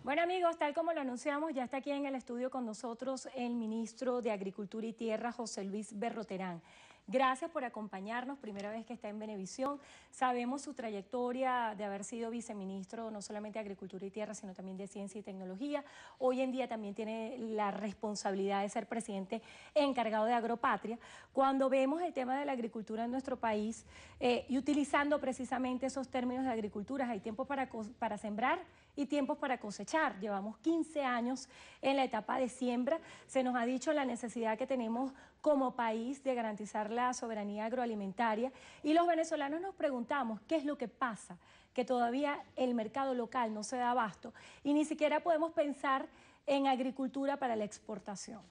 Bueno amigos, tal como lo anunciamos, ya está aquí en el estudio con nosotros el ministro de Agricultura y Tierra, José Luis Berroterán. Gracias por acompañarnos, primera vez que está en Venevisión. Sabemos su trayectoria de haber sido viceministro no solamente de Agricultura y Tierra, sino también de Ciencia y Tecnología. Hoy en día también tiene la responsabilidad de ser presidente encargado de Agropatria. Cuando vemos el tema de la agricultura en nuestro país y utilizando precisamente esos términos de agricultura, hay tiempo para sembrar y tiempos para cosechar. Llevamos 15 años en la etapa de siembra. Se nos ha dicho la necesidad que tenemos como país de garantizar la soberanía agroalimentaria y los venezolanos nos preguntamos qué es lo que pasa, que todavía el mercado local no se da abasto y ni siquiera podemos pensar en agricultura para la exportación.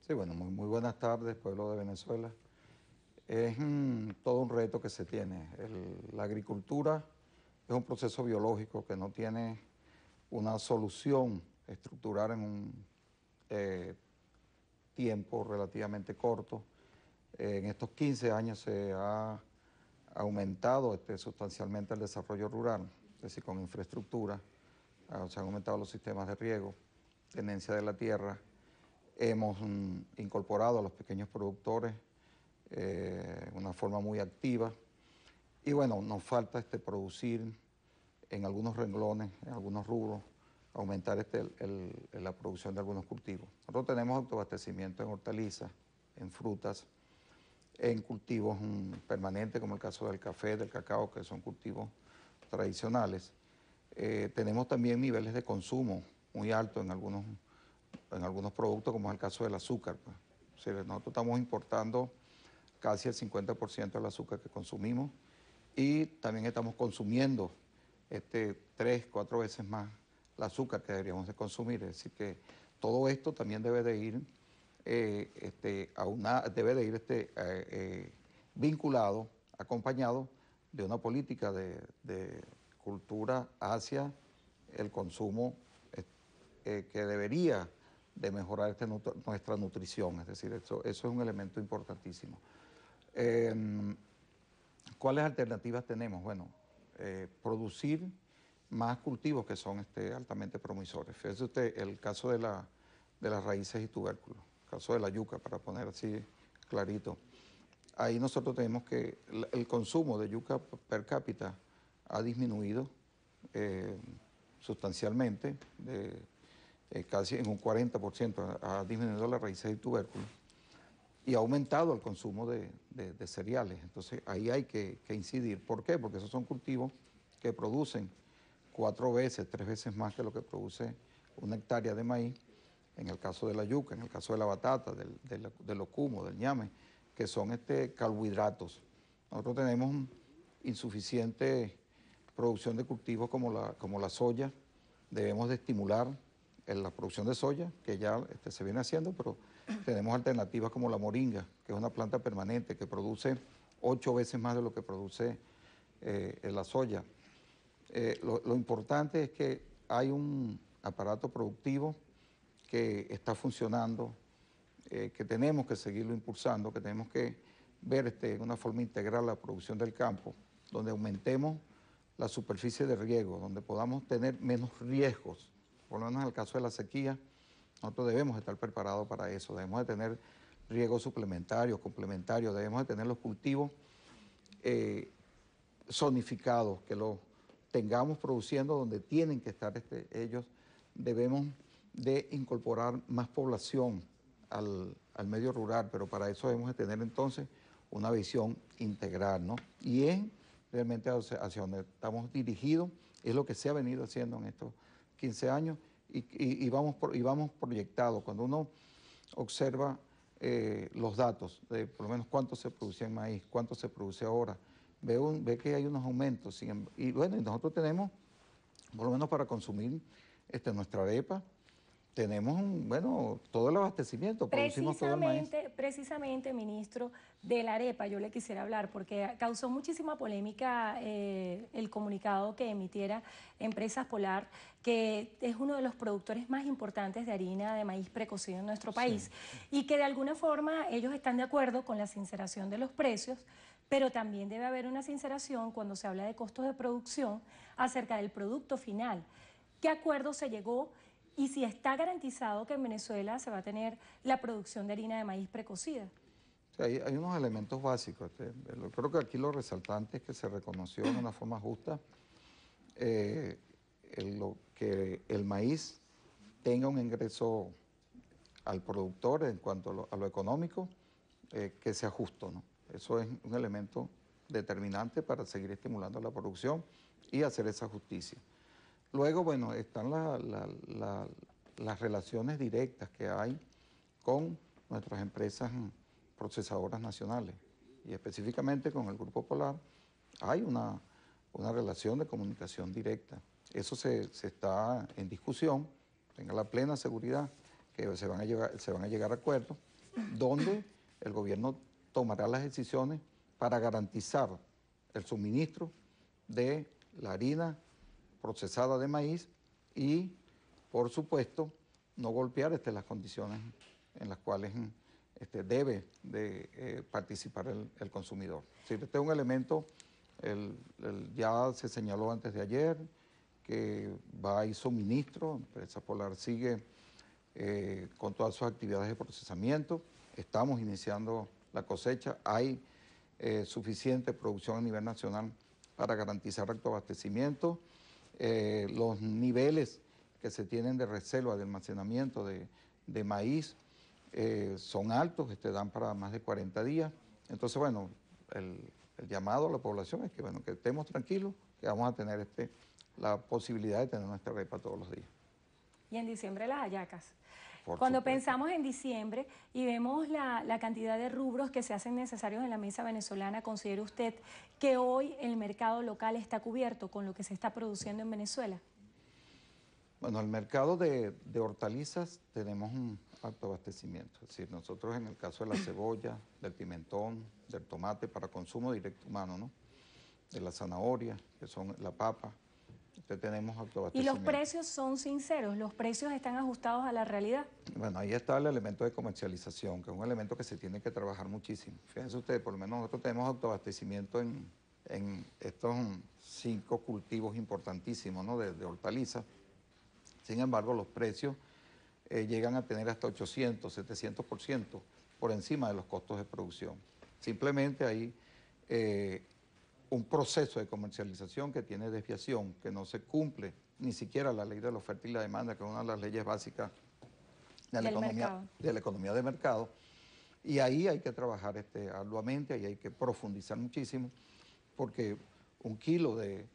Sí, bueno, muy buenas tardes, pueblo de Venezuela. Es todo un reto que se tiene. La agricultura es un proceso biológico que no tiene una solución estructural en un tiempo relativamente corto. En estos 15 años se ha aumentado sustancialmente el desarrollo rural, es decir, con infraestructura, se han aumentado los sistemas de riego, tenencia de la tierra, hemos incorporado a los pequeños productores de una forma muy activa y bueno, nos falta producir en algunos renglones, en algunos rubros, aumentar la producción de algunos cultivos. Nosotros tenemos autoabastecimiento en hortalizas, en frutas, en cultivos permanentes, como el caso del café, del cacao, que son cultivos tradicionales. Tenemos también niveles de consumo muy altos en algunos productos, como es el caso del azúcar. Pues. O sea, nosotros estamos importando casi el 50% del azúcar que consumimos y también estamos consumiendo 3, 4 veces más el azúcar que deberíamos de consumir. Es decir, que todo esto también debe de ir vinculado, acompañado de una política de cultura hacia el consumo que debería de mejorar nuestra nutrición. Es decir, eso es un elemento importantísimo. ¿Cuáles alternativas tenemos? Bueno, producir más cultivos que son altamente promisores. Fíjese usted el caso de las raíces y tubérculos, el caso de la yuca, para poner así clarito. Ahí nosotros tenemos que el consumo de yuca per cápita ha disminuido sustancialmente, casi en un 40% ha disminuido las raíces y tubérculos y ha aumentado el consumo de cereales. Entonces ahí hay que incidir. ¿Por qué? Porque esos son cultivos que producen 4 veces, 3 veces más que lo que produce una hectárea de maíz, en el caso de la yuca, en el caso de la batata, del ocumo, del ñame, que son carbohidratos. Nosotros tenemos insuficiente producción de cultivos como la soya. Debemos de estimular la producción de soya, que ya se viene haciendo, pero tenemos alternativas como la moringa, que es una planta permanente que produce 8 veces más de lo que produce la soya. Lo importante es que hay un aparato productivo que está funcionando, que tenemos que seguirlo impulsando, que tenemos que ver de una forma integral la producción del campo, donde aumentemos la superficie de riego, donde podamos tener menos riesgos. Por lo menos en el caso de la sequía, nosotros debemos estar preparados para eso, debemos de tener riegos suplementarios, complementarios, debemos de tener los cultivos zonificados, que los tengamos produciendo donde tienen que estar ellos. Debemos de incorporar más población al medio rural, pero para eso debemos de tener entonces una visión integral, ¿no? Y es realmente hacia donde estamos dirigidos, es lo que se ha venido haciendo en estos 15 años y vamos proyectados. Cuando uno observa los datos de por lo menos cuánto se producía en maíz, cuánto se produce ahora, ve que hay unos aumentos. Y bueno, nosotros tenemos, por lo menos para consumir nuestra arepa, tenemos todo el abastecimiento, producimos todo el maíz. Precisamente, ministro, de la arepa yo le quisiera hablar porque causó muchísima polémica el comunicado que emitiera Empresas Polar, que es uno de los productores más importantes de harina de maíz precocido en nuestro país, sí. Y que de alguna forma ellos están de acuerdo con la sinceración de los precios, pero también debe haber una sinceración cuando se habla de costos de producción acerca del producto final. ¿Qué acuerdo se llegó? Y si está garantizado que en Venezuela se va a tener la producción de harina de maíz precocida. Sí, hay unos elementos básicos. Creo que aquí lo resaltante es que se reconoció de una forma justa que el maíz tenga un ingreso al productor en cuanto a lo económico, que sea justo, ¿no? Eso es un elemento determinante para seguir estimulando la producción y hacer esa justicia. Luego, bueno, están las relaciones directas que hay con nuestras empresas procesadoras nacionales y específicamente con el Grupo Polar hay una relación de comunicación directa. Eso se está en discusión, tenga la plena seguridad que se van a llegar a acuerdos donde el gobierno tomará las decisiones para garantizar el suministro de la harina procesada de maíz y, por supuesto, no golpear las condiciones en las cuales debe de participar el consumidor. Sí, este es un elemento, ya se señaló antes de ayer, que va a ir suministro, Empresa Polar sigue con todas sus actividades de procesamiento, estamos iniciando la cosecha, hay suficiente producción a nivel nacional para garantizar autoabastecimiento, los niveles que se tienen de reserva de almacenamiento de maíz son altos, dan para más de 40 días. Entonces, bueno, el llamado a la población es que, bueno, que estemos tranquilos, que vamos a tener la posibilidad de tener nuestra arepa todos los días. Y en diciembre las hallacas. Por Cuando supuesto. pensamos en diciembre y vemos la cantidad de rubros que se hacen necesarios en la mesa venezolana, ¿considera usted que hoy el mercado local está cubierto con lo que se está produciendo en Venezuela? Bueno, el mercado de hortalizas tenemos un alto abastecimiento. Es decir, nosotros en el caso de la cebolla, del pimentón, del tomate para consumo directo humano, ¿no? De la zanahoria, que son la papa, tenemos alto ¿Y los abastecimiento. precios son sinceros? ¿Los precios están ajustados a la realidad? Bueno, ahí está el elemento de comercialización, que es un elemento que se tiene que trabajar muchísimo. Fíjense ustedes, por lo menos nosotros tenemos autoabastecimiento en estos 5 cultivos importantísimos, ¿no? de hortalizas. Sin embargo, los precios llegan a tener hasta 800, 700% por encima de los costos de producción. Simplemente hay un proceso de comercialización que tiene desviación, que no se cumple ni siquiera la ley de la oferta y la demanda, que es una de las leyes básicas de la economía de mercado. Y ahí hay que trabajar arduamente, ahí hay que profundizar muchísimo, porque un kilo de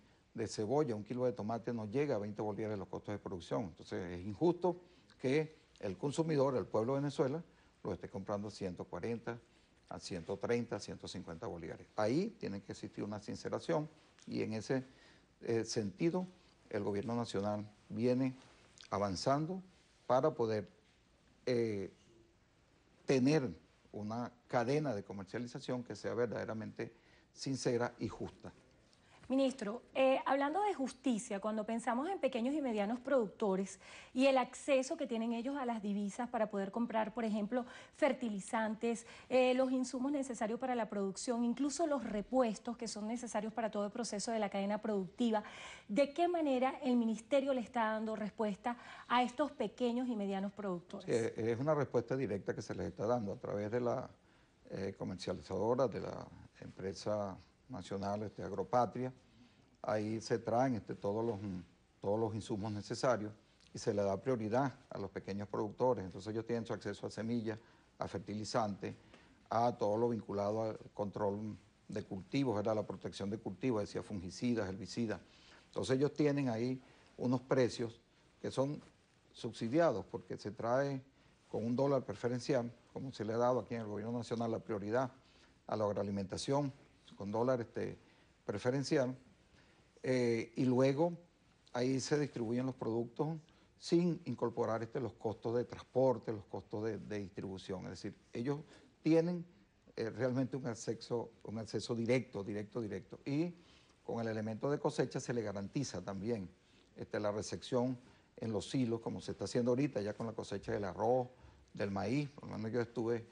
cebolla, un kilo de tomate no llega a 20 bolívares los costos de producción. Entonces es injusto que el consumidor, el pueblo de Venezuela, lo esté comprando a 140, a 130, a 150 bolívares. Ahí tiene que existir una sinceración y en ese sentido el gobierno nacional viene avanzando para poder tener una cadena de comercialización que sea verdaderamente sincera y justa. Ministro, hablando de justicia, cuando pensamos en pequeños y medianos productores y el acceso que tienen ellos a las divisas para poder comprar, por ejemplo, fertilizantes, los insumos necesarios para la producción, incluso los repuestos que son necesarios para todo el proceso de la cadena productiva, ¿de qué manera el Ministerio le está dando respuesta a estos pequeños y medianos productores? Sí, es una respuesta directa que se les está dando a través de la comercializadora, de la empresa nacional Agropatria. Ahí se traen todos los insumos necesarios y se le da prioridad a los pequeños productores. Entonces ellos tienen su acceso a semillas, a fertilizantes, a todo lo vinculado al control de cultivos, era la protección de cultivos, decía fungicidas, herbicidas. Entonces ellos tienen ahí unos precios que son subsidiados porque se trae con $1 preferencial, como se le ha dado aquí en el gobierno nacional la prioridad a la agroalimentación, con $1 preferencial, y luego ahí se distribuyen los productos sin incorporar los costos de transporte, los costos de distribución. Es decir, ellos tienen realmente un acceso directo. Y con el elemento de cosecha se le garantiza también la recepción en los silos, como se está haciendo ahorita ya con la cosecha del arroz, del maíz. Por lo menos yo estuve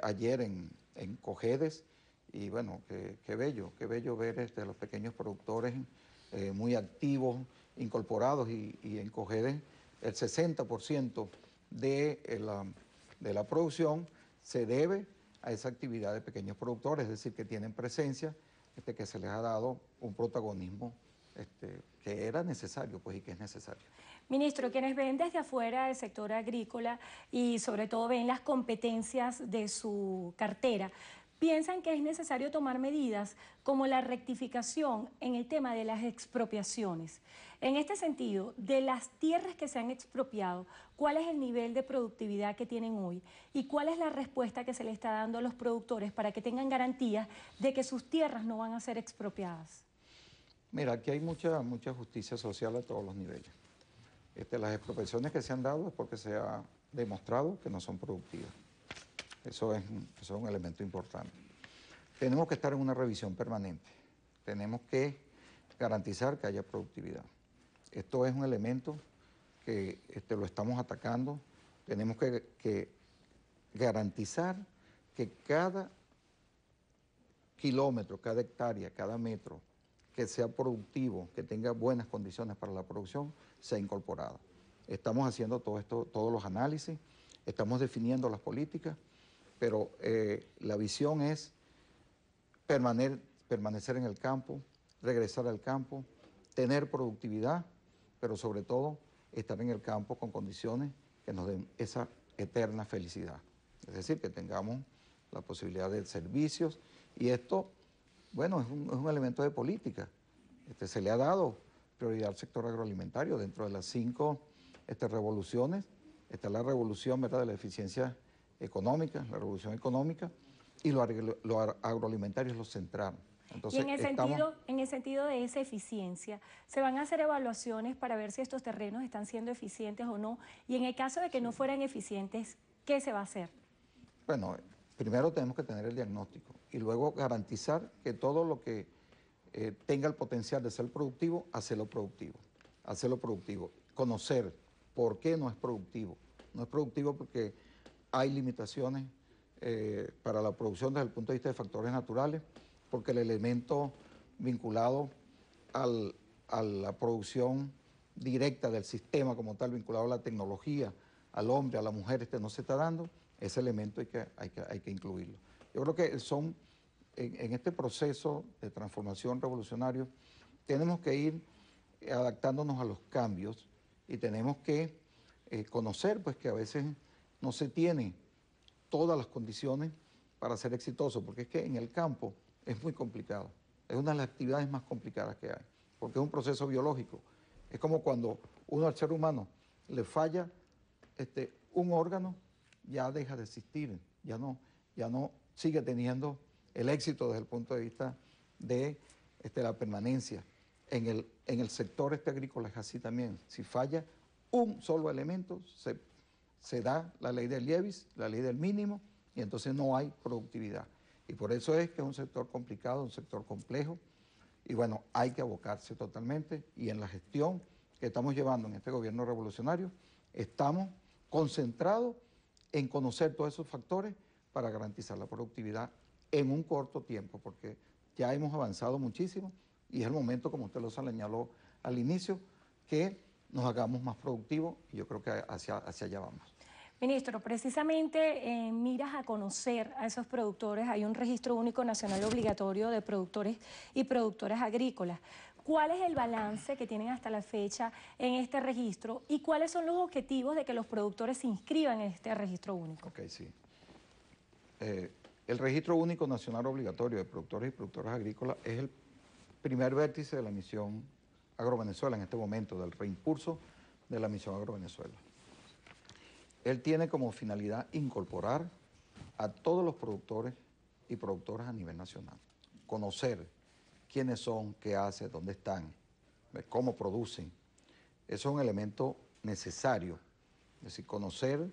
ayer en Cojedes y bueno, qué bello ver a los pequeños productores muy activos incorporados y en Cojedes el 60% de la producción se debe a esa actividad de pequeños productores, es decir, que tienen presencia, que se les ha dado un protagonismo que era necesario, pues, y que es necesario. Ministro, quienes ven desde afuera del sector agrícola y sobre todo ven las competencias de su cartera, piensan que es necesario tomar medidas como la rectificación en el tema de las expropiaciones. En este sentido, de las tierras que se han expropiado, ¿cuál es el nivel de productividad que tienen hoy? ¿Y cuál es la respuesta que se le está dando a los productores para que tengan garantías de que sus tierras no van a ser expropiadas? Mira, aquí hay mucha justicia social a todos los niveles. Las expropiaciones que se han dado es porque se ha demostrado que no son productivas. Eso es un elemento importante. Tenemos que estar en una revisión permanente. Tenemos que garantizar que haya productividad. Esto es un elemento que lo estamos atacando. Tenemos que garantizar que cada kilómetro, cada hectárea, cada metro que sea productivo, que tenga buenas condiciones para la producción, sea incorporado. Estamos haciendo todo esto, todos los análisis, estamos definiendo las políticas, pero la visión es permanecer en el campo, regresar al campo, tener productividad, pero sobre todo estar en el campo con condiciones que nos den esa eterna felicidad. Es decir, que tengamos la posibilidad de servicios y esto, bueno, es un elemento de política. Se le ha dado prioridad al sector agroalimentario. Dentro de las 5 revoluciones está la revolución, ¿verdad?, de la eficiencia económica, la revolución económica, y lo agroalimentario es lo central. Entonces, y en el sentido de esa eficiencia, ¿se van a hacer evaluaciones para ver si estos terrenos están siendo eficientes o no? Y en el caso de que no fueran eficientes, ¿qué se va a hacer? Bueno, primero tenemos que tener el diagnóstico y luego garantizar que todo lo que tenga el potencial de ser productivo, hacerlo productivo. Hacerlo productivo. Conocer por qué no es productivo. No es productivo porque hay limitaciones para la producción desde el punto de vista de factores naturales, porque el elemento vinculado a la producción directa del sistema como tal, vinculado a la tecnología, al hombre, a la mujer, no se está dando, ese elemento hay que incluirlo. Yo creo que en este proceso de transformación revolucionario tenemos que ir adaptándonos a los cambios y tenemos que conocer pues que a veces no se tiene todas las condiciones para ser exitoso, porque es que en el campo es muy complicado, es una de las actividades más complicadas que hay, porque es un proceso biológico. Es como cuando uno al ser humano le falla un órgano, ya deja de existir, ya no sigue teniendo el éxito desde el punto de vista de la permanencia. En el sector agrícola es así también. Si falla un solo elemento, se da la ley de Liebig, la ley del mínimo, y entonces no hay productividad. Y por eso es que es un sector complicado, un sector complejo, y bueno, hay que abocarse totalmente, y en la gestión que estamos llevando en este gobierno revolucionario, estamos concentrados en conocer todos esos factores para garantizar la productividad en un corto tiempo, porque ya hemos avanzado muchísimo y es el momento, como usted lo señaló al inicio, que nos hagamos más productivos y yo creo que hacia allá vamos. Ministro, precisamente en miras a conocer a esos productores, hay un registro único nacional obligatorio de productores y productoras agrícolas. ¿Cuál es el balance que tienen hasta la fecha en este registro y cuáles son los objetivos de que los productores se inscriban en este registro único? Ok, sí. El registro único nacional obligatorio de productores y productoras agrícolas es el primer vértice de la misión Agrovenezuela en este momento, del reimpulso de la misión Agrovenezuela. Él tiene como finalidad incorporar a todos los productores y productoras a nivel nacional, conocer quiénes son, qué hacen, dónde están, cómo producen. Eso es un elemento necesario, es decir, conocer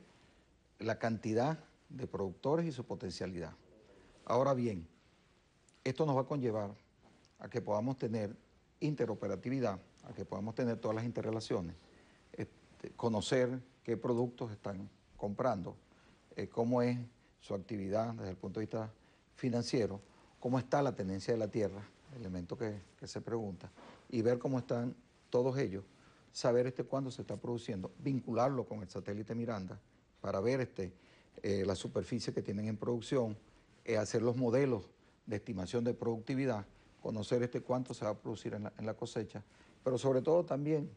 la cantidad de productores y su potencialidad. Ahora bien, esto nos va a conllevar a que podamos tener interoperatividad, a que podamos tener todas las interrelaciones, conocer qué productos están comprando, cómo es su actividad desde el punto de vista financiero, cómo está la tenencia de la tierra, elemento que se pregunta, y ver cómo están todos ellos saber cuándo se está produciendo, vincularlo con el satélite Miranda para ver la superficie que tienen en producción, hacer los modelos de estimación de productividad, conocer cuánto se va a producir en la cosecha, pero sobre todo también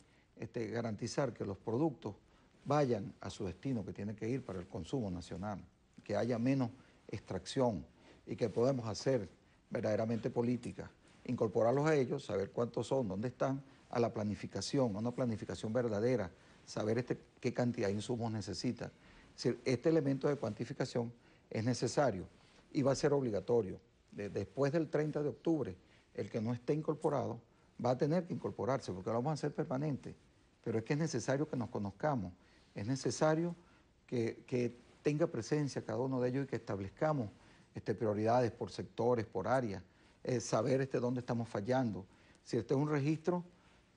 garantizar que los productos vayan a su destino, que tiene que ir para el consumo nacional, que haya menos extracción y que podamos hacer verdaderamente política, incorporarlos a ellos, saber cuántos son, dónde están, a la planificación, a una planificación verdadera, saber qué cantidad de insumos necesita. Es decir, este elemento de cuantificación es necesario y va a ser obligatorio. Después del 30 de octubre, el que no esté incorporado va a tener que incorporarse porque lo vamos a hacer permanente, pero es que es necesario que nos conozcamos, es necesario que tenga presencia cada uno de ellos y que establezcamos prioridades por sectores, por áreas, saber dónde estamos fallando. Si este es un registro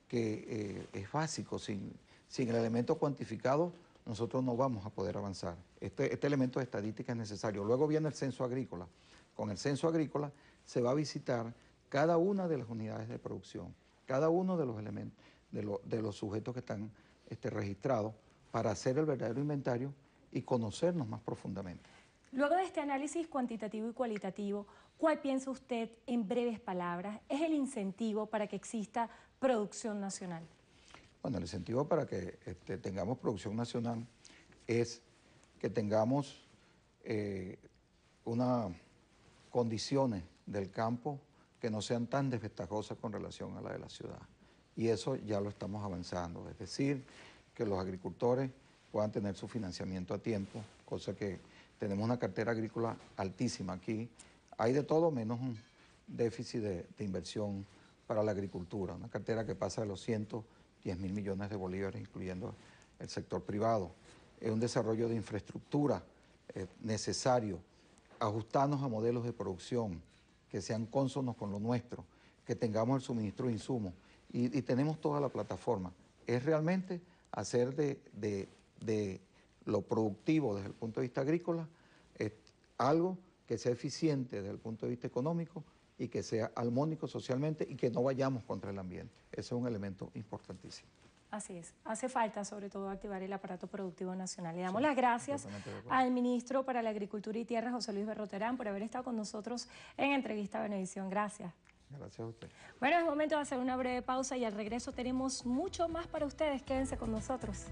que es básico, sin el elemento cuantificado, nosotros no vamos a poder avanzar. Este elemento de estadística es necesario. Luego viene el censo agrícola. Con el censo agrícola se va a visitar cada una de las unidades de producción, cada uno de los elementos, de los sujetos que están registrados, para hacer el verdadero inventario y conocernos más profundamente. Luego de este análisis cuantitativo y cualitativo, ¿cuál piensa usted, en breves palabras, es el incentivo para que exista producción nacional? Bueno, el incentivo para que tengamos producción nacional es que tengamos unas condiciones del campo que no sean tan desventajosas con relación a la de la ciudad. Y eso ya lo estamos avanzando, es decir, que los agricultores puedan tener su financiamiento a tiempo, cosa que tenemos una cartera agrícola altísima aquí. Hay de todo menos un déficit de inversión para la agricultura, una cartera que pasa de los 110.000 millones de bolívares, incluyendo el sector privado. Es un desarrollo de infraestructura necesario, ajustarnos a modelos de producción que sean cónsonos con lo nuestro, que tengamos el suministro de insumos y tenemos toda la plataforma. Es realmente hacer de lo productivo desde el punto de vista agrícola algo que sea eficiente desde el punto de vista económico y que sea armónico socialmente y que no vayamos contra el ambiente. Ese es un elemento importantísimo. Así es, hace falta sobre todo activar el aparato productivo nacional. Le damos las gracias al ministro para la Agricultura y Tierra, José Luis Berroterán, por haber estado con nosotros en Entrevista a Venevisión. Gracias. Gracias a usted. Bueno, es momento de hacer una breve pausa y al regreso tenemos mucho más para ustedes. Quédense con nosotros.